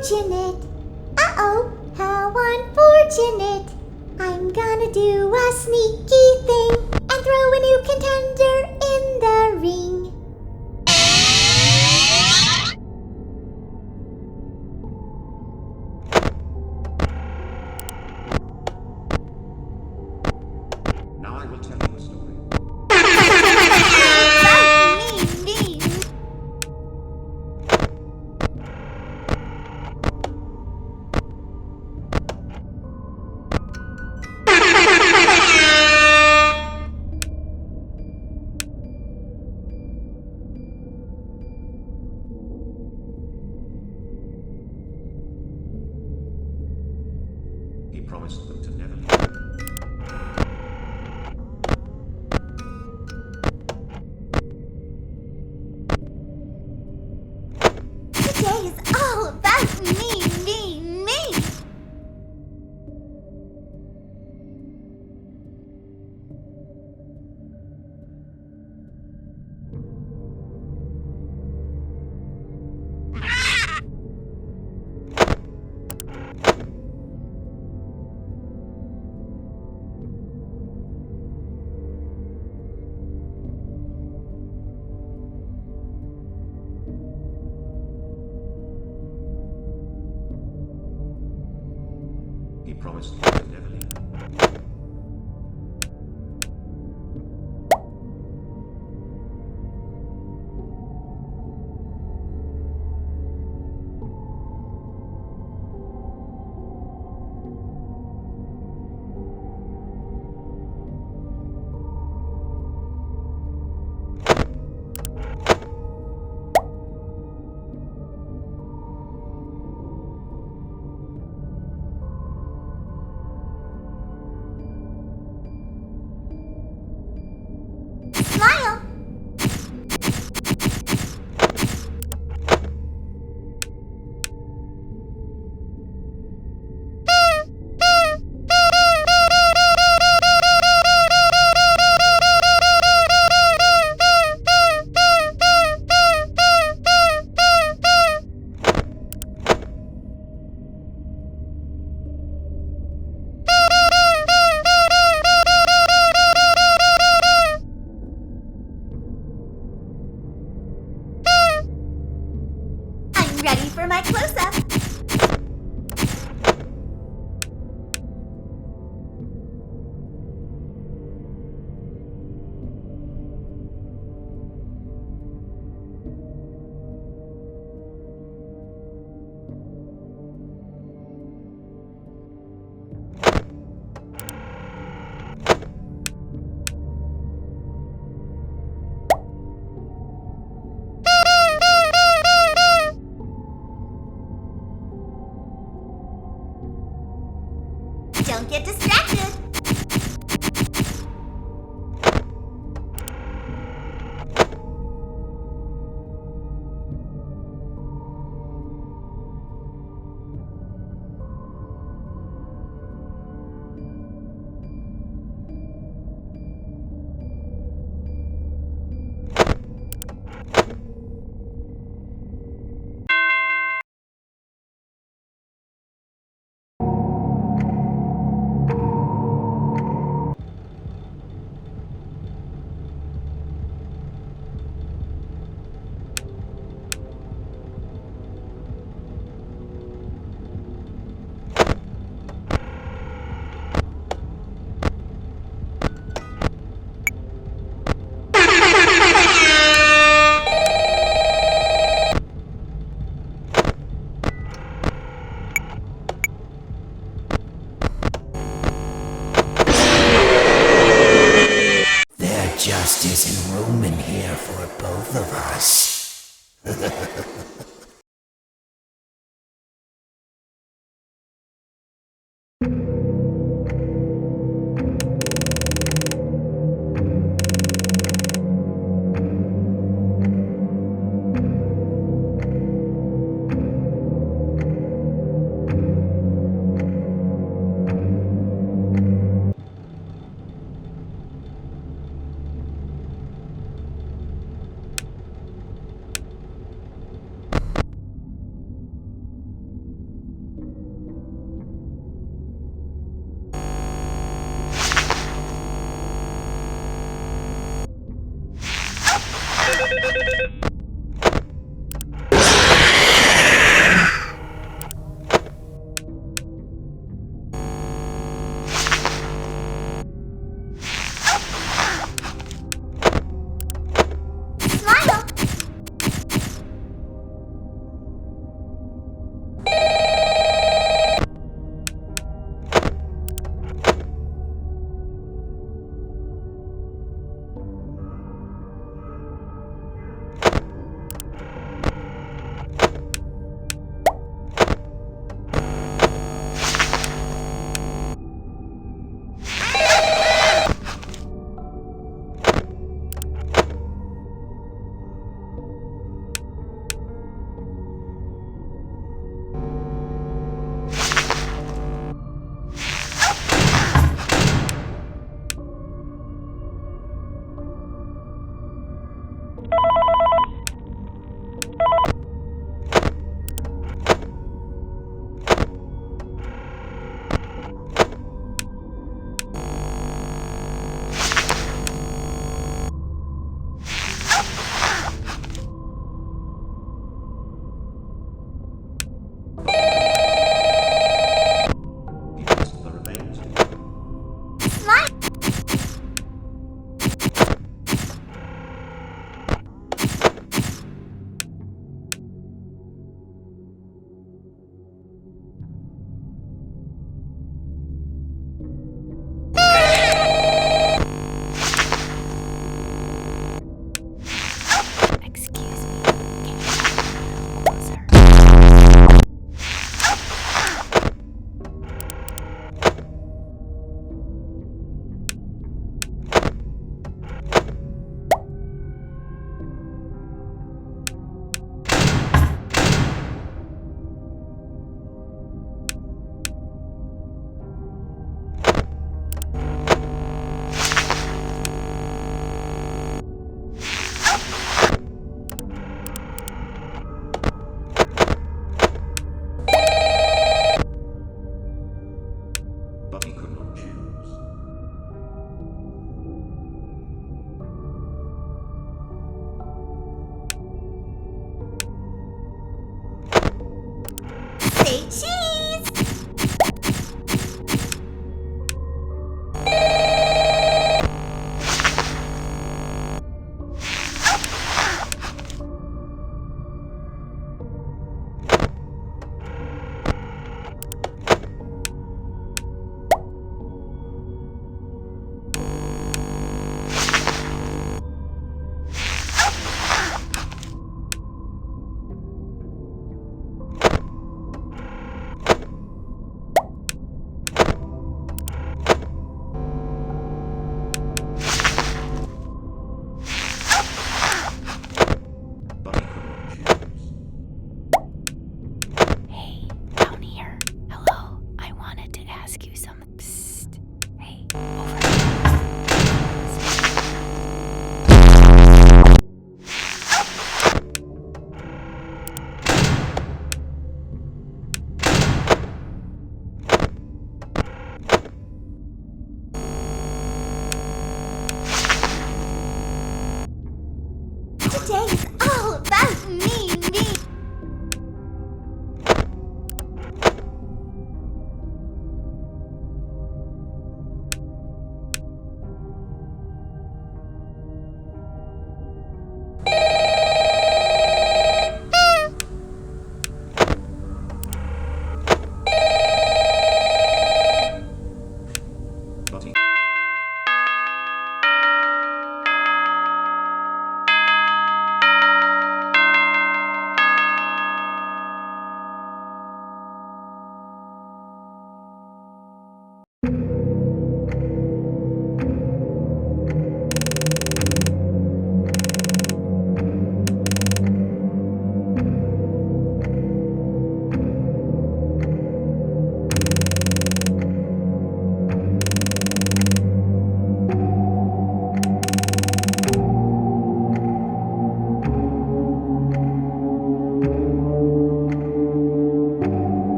unfortunate. Uh-oh, how unfortunate. I'm gonna do a sneaky thing and throw a new contender in the ring. Now I will tell you a story. He promised them to never leave. Today is all about me. He promised them to never leave. Smile. I'm ready for my close-up. Don't get distracted. There just isn't room in here for both of us. Smile! He promised the remains. Smile! Excuse me, can you come closer? But he could not choose. Say cheese! But he could not choose. Hey, down here. Hello, I wanted to ask you some. Psst. Hey, over Today is all about me. But he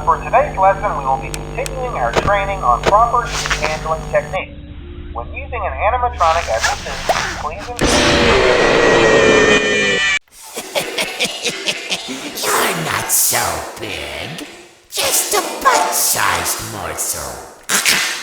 For today's lesson, we will be continuing our training on proper heat handling techniques. When using an animatronic as a suit, please You're not so big. Just a bite-sized morsel.